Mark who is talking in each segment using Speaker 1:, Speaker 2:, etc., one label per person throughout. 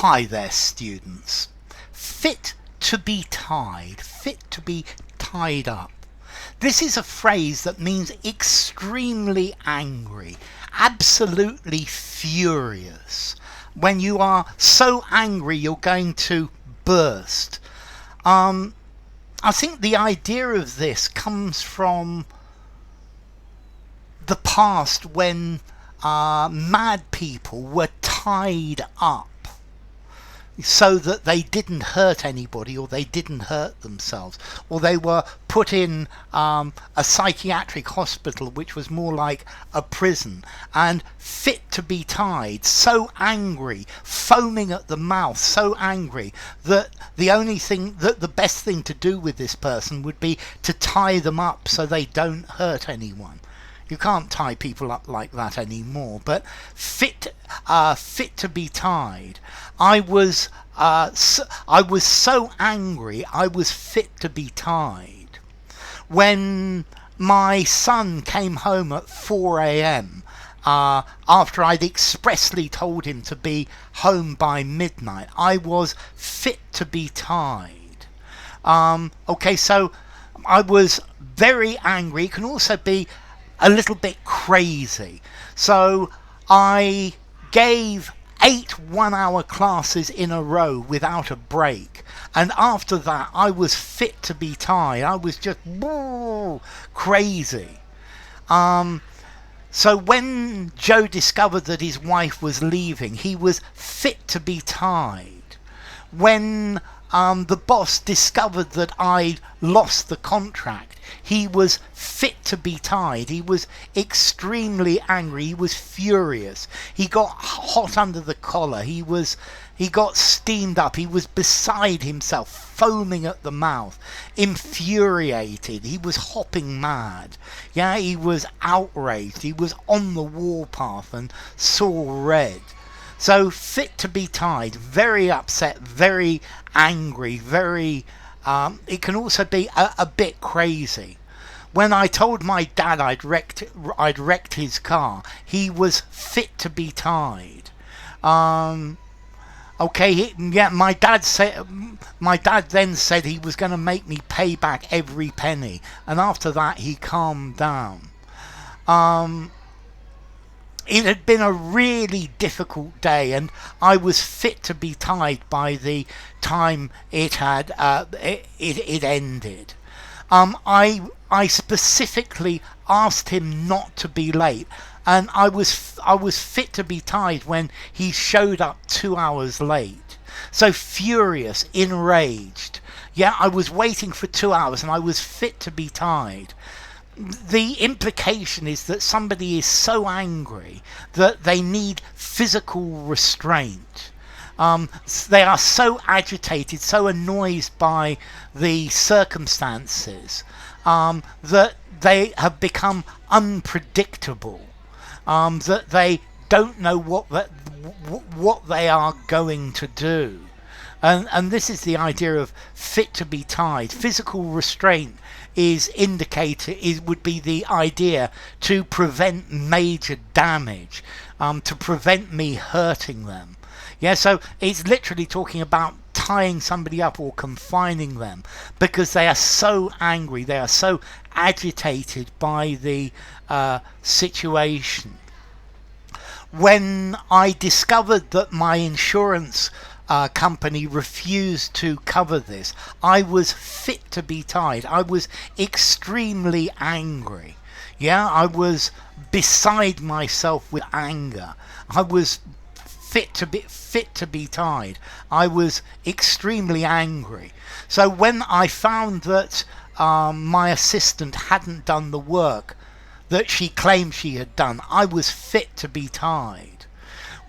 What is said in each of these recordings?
Speaker 1: Hi there, students. Fit to be tied, fit to be tied up. This is a phrase that means extremely angry, absolutely furious. When you are so angry you're going to burst. I think the idea of this comes from the past when mad people were tied up so that they didn't hurt anybody or they didn't hurt themselves, or they were put in a psychiatric hospital which was more like a prison and fit to be tied, so angry, foaming at the mouth, so angry that the best thing to do with this person would be to tie them up so they don't hurt anyone. You can't tie people up like that anymore, but fit to be tied. I was so angry I was fit to be tied. When my son came home at 4 a.m. After I'd expressly told him to be home by midnight, I was fit to be tied. So I was very angry. It can also be a little bit crazy. So I gave 8 1-hour classes in a row without a break, and after that I was fit to be tied. I was just crazy. So when Joe discovered that his wife was leaving, he was fit to be tied. When the boss discovered that I lost the contract, he was fit to be tied. He was extremely angry. He was furious. He got hot under the collar. He got steamed up. He was beside himself, foaming at the mouth, infuriated. He was hopping mad. Yeah, he was outraged. He was on the warpath and saw red. So fit to be tied, very upset, very angry, very... it can also be a bit crazy. When I told my dad I'd wrecked his car, he was fit to be tied. My dad then said he was going to make me pay back every penny, and after that he calmed down. It had been a really difficult day, and I was fit to be tied by the time it ended. I specifically asked him not to be late, and I was fit to be tied when he showed up 2 hours late. So furious, enraged. Yeah, I was waiting for 2 hours and I was fit to be tied. The implication is that somebody is so angry that they need physical restraint. They are so agitated, so annoyed by the circumstances that they have become unpredictable, that they don't know what they are going to do. And this is the idea of fit to be tied. Physical restraint would be the idea to prevent major damage, to prevent me hurting them. Yeah, so it's literally talking about tying somebody up or confining them because they are so angry, they are so agitated by the situation. When I discovered that my insurance company refused to cover this, I was fit to be tied. I was extremely angry. Yeah, I was beside myself with anger. I was fit to be tied. I was extremely angry. So when I found that my assistant hadn't done the work that she claimed she had done, I was fit to be tied.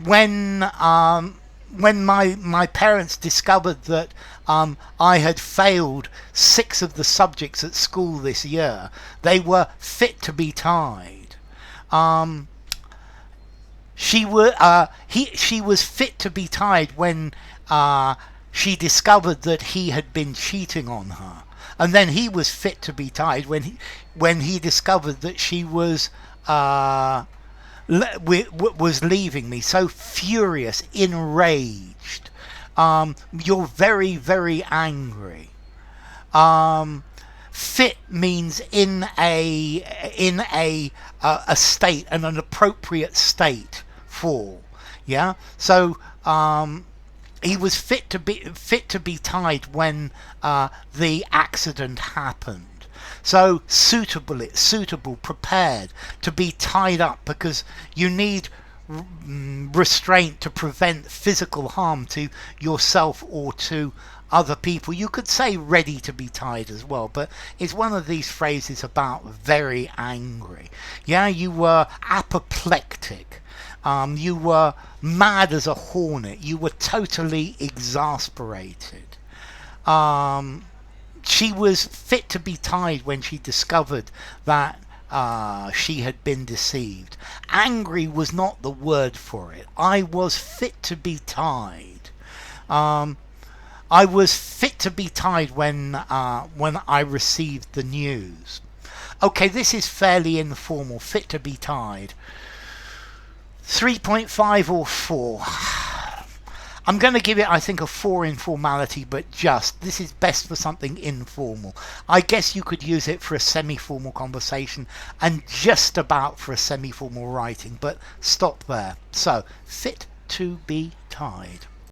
Speaker 1: When my parents discovered that I had failed 6 of the subjects at school this year, they were fit to be tied. She was fit to be tied when she discovered that he had been cheating on her, and then he was fit to be tied when he discovered that she was leaving me. So furious, enraged. You're very, very angry. Um, Fit means in a state, and an appropriate state for. Yeah. So he was fit to be tied when the accident happened. So suitable, prepared to be tied up, because you need restraint to prevent physical harm to yourself or to other people. You could say ready to be tied as well, but it's one of these phrases about very angry. Yeah, you were apoplectic. You were mad as a hornet. You were totally exasperated. She was fit to be tied when she discovered that she had been deceived. Angry was not the word for it. I was fit to be tied. I was fit to be tied when I received the news. Okay, this is fairly informal. Fit to be tied. 3.5 or 4. I'm going to give it, I think, a 4 in formality, but this is best for something informal. I guess you could use it for a semi-formal conversation and just about for a semi-formal writing, but stop there. So, fit to be tied.